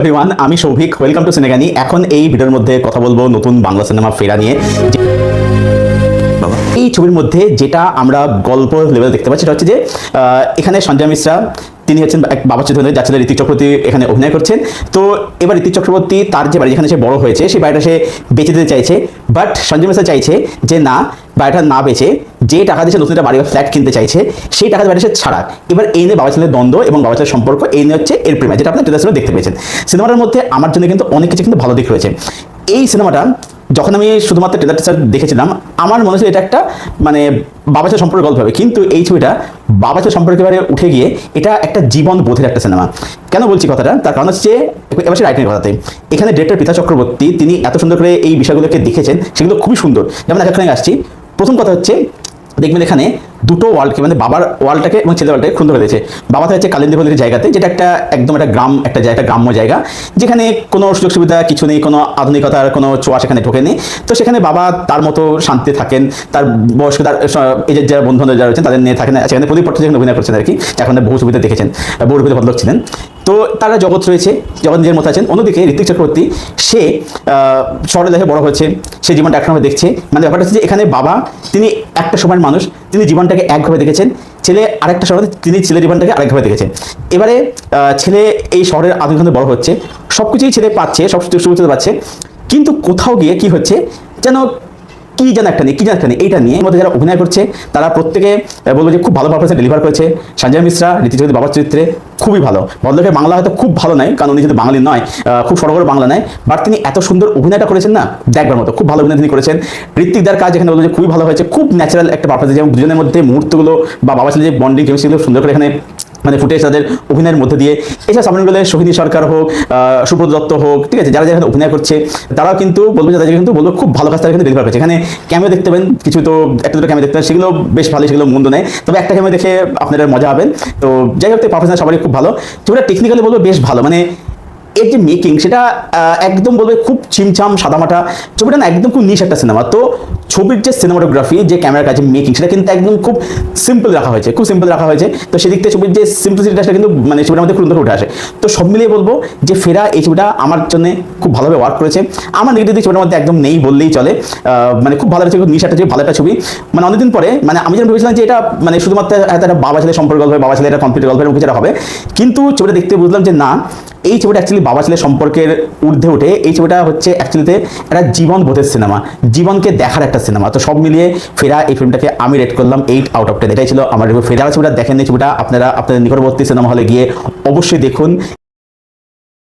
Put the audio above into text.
Everyone, আমি Souvik. Welcome to সিনেগানি। এখন এই ভিডিওর মধ্যে কথা বলবো নতুন বাংলা সিনেমা ফেরা নিয়ে। এই ছবির মধ্যে যেটা আমরা গল্প লেভেল দেখতে পাচ্ছি সেটা হচ্ছে যে এখানে সঞ্জয় মিশ্রা তিনি হচ্ছেন এক বাবা চরিত্রে, যার ছেলে ঋতিক চক্রবর্তী এখানে অভিনয় করছেন। তো এবার ঋতিক চক্রবর্তী তার যে বাড়ি যেখানে সে বড় হয়েছে সেই বাড়িটা সে বেঁচে দিতে চাইছে, বাট সঞ্জয় মিশ্রা চাইছে যে না, বাড়িটা না বেচে যে টাকা দিয়ে নতুন একটা বাড়ি বা ফ্ল্যাট কিনতে চাইছে সেই টাকা বাড়ি সে ছাড়া। এবার এই নিয়ে বাবা ছেলের দ্বন্দ্ব এবং বাবা ছেলের সম্পর্ক, এই নিয়ে হচ্ছে এর প্রেমা, যেটা আপনি ট্রেলারে দেখতে পেয়েছেন। সিনেমাটার মধ্যে আমার জন্য কিন্তু অনেক কিছু কিন্তু ভালো দিক রয়েছে। এই সিনেমাটা যখন আমি শুধুমাত্র ট্রেলার টিজার দেখেছিলাম, আমার মনে হচ্ছিল এটা একটা মানে বাবা ছেলে সম্পর্কে গল্প হবে, কিন্তু এই ছবিটা বাবা ছেলে সম্পর্কে এবারে উঠে গিয়ে এটা একটা জীবন বোধের একটা সিনেমা। কেন বলছি কথাটা, তার কারণ হচ্ছে এবার সে রাইটিংয়ের কথাতে। এখানে ডিরেক্টর পিতা চক্রবর্তী তিনি এত সুন্দর করে এই বিষয়গুলোকে দেখেছেন, সেগুলো খুবই সুন্দর। যেমন এখানে আসছি, প্রথম কথা হচ্ছে দেখবেন এখানে দুটো ওয়ার্ল্ডকে মানে বাবার ওয়ার্ল্ডটাকে এবং ছেলের ওয়ার্ল্ডটাকে খুন করে দিয়েছে। বাবাটা হচ্ছে কালিন্দীপল্লির জায়গাতে, যেটা একটা একদম একটা গ্রাম, একটা জায়গা, গ্রাম্য জায়গা, যেখানে কোনো সুযোগ সুবিধা কিছু নেই, কোনো আধুনিকতার কোনো ছোঁয়া সেখানে ঢোকেনি। তো সেখানে বাবা তার মতো শান্তি থাকেন, তার বয়স্ক তার এই যে যারা বন্ধু যারা রয়েছেন তাদের নিয়ে থাকেন। সেখানে প্রদীপ ভট্টাচার্য যেখানে অভিনয় করছেন আর কি, এখন বহু ছবিতে দেখেছেন, বহু ছবিতে ভদ্রলোক ছিলেন। তো তারা জগৎ রয়েছে, জগৎ নিজের মতো আছেন। অন্যদিকে ঋতিক চক্রবর্তী সে শহরে দেখে বড় হয়েছে, সে জীবনটা একসময় দেখছে। মানে ব্যাপারটা হচ্ছে যে এখানে বাবা তিনি একটা সময়ের মানুষ, তিনি জীবনটাকে একভাবে দেখেছেন, ছেলে আরেকটা শহরে তিনি ছেলের জীবনটাকে আরেকভাবে দেখেছেন। এবারে ছেলে এই শহরের আধুনিকভাবে বড় হচ্ছে, সব কিছুই ছেলে পাচ্ছে, সব সুবিধা পাচ্ছে, কিন্তু কোথাও গিয়ে কি হচ্ছে যেন কি যেন একটা নেই, এইটা নিয়ে মধ্যে যারা অভিনয় করছে তারা প্রত্যেকে বলবো যে খুব ভালো পারফরমেন্স ডেলিভার করেছে। সঞ্জয় মিশ্রা ঋতিক চক্রবর্তী বাবার চরিত্রে খুবই ভালো। ভদ্রলোকের বাংলা হয়তো খুব ভালো নয়, কারণ উনি যদি বাঙালি নয়, খুব সড়গড় বাংলা নয়, বাট তিনি এত সুন্দর অভিনয়টা করেছেন না, দেখবার মতো। খুব ভালো অভিনয় তিনি করেছেন। ঋত্বিকদার কাজ এখানে বলবো যে খুবই ভালো হয়েছে, খুব ন্যাচারাল একটা পারফরমেন্স, যেমন দুজনের মধ্যে মুহূর্তগুলো বা বাবা ছেলে যে বন্ডিং কেমিস্ট্রিগুলো সুন্দর করে এখানে মানে ফুটেজ তাদের অভিনয়ের মধ্যে দিয়ে। এছাড়া সামনে গেলে সোহিনী সরকার হোক, সুব্রত দত্ত হোক, ঠিক আছে, যারা যারা অভিনয় করছে তারাও কিন্তু বলবো যে তাদের কিন্তু বলবো খুব ভালো কাজ তারা কিন্তু ডেলিভার করছে। এখানে ক্যামেরা দেখতে পাবেন কিছু, তো একটা দুটো ক্যামেরা দেখতে পাবেন, সেগুলো বেশ ভালো, সেগুলো মন্দ নেই, তবে একটা ক্যামেরা দেখে আপনারা মজা হবেন। তো যাই হোক, পারফরমেন্স সবারই খুব ভালো। ছবিটা টেকনিক্যালি বলবো বেশ ভালো, মানে এর যে মেকিং সেটা একদম বলবে খুব ছিমছাম সাদামাটা। ছবিটা না একদম খুব নিশ একটা সিনেমা। তো ছবির যে সিনেমাটোগ্রাফি, যে ক্যামেরার কাছে মেকিং, সেটা কিন্তু একদম খুব সিম্পল রাখা হয়েছে, খুব সিম্পল রাখা হয়েছে। তো সেদিক থেকে ছবির যে সিম্পলিসিটিটা সেটা কিন্তু মানে ছবিটার মধ্যে খুব সুন্দর উঠে আসে। তো সব মিলিয়ে বলবো যে ফেরা এই ছবিটা আমার জন্য খুব ভালোভাবে ওয়ার্ক করেছে। আমার নেগেটিভ দিক ছবিটার মধ্যে একদম নেই বললেই চলে। মানে খুব ভালো লাগছে, খুব নিশ একটা ছবি, ভালো একটা ছবি। মানে অনেকদিন পরে মানে আমি যেন ভেবেছিলাম যে এটা মানে শুধুমাত্র একটা বাবা ছেলে সম্পর্ক গল্প, বাবা ছেলে একটা কমপ্লিট গল্প এরকম কিছু হবে, কিন্তু ছবিটা দেখতে বুঝলাম যে না, এই ছবিটা অ্যাকচুয়ালি বাবা ছেলে সম্পর্কের ঊর্ধ্বে উঠে এই ছবিটা হচ্ছে অ্যাকচুয়ালিতে একটা জীবন বোধের সিনেমা, জীবনকে দেখার একটা সিনেমা। তো সব মিলিয়ে ফেরা এই ফিল্মটাকে আমি রেট করলাম 8/10। এটাই ছিল আমার রিভিউ। ফেরা ছবিটা দেখেন, এই ছবিটা আপনারা আপনাদের নিকটবর্তী সিনেমা হলে গিয়ে অবশ্যই দেখুন।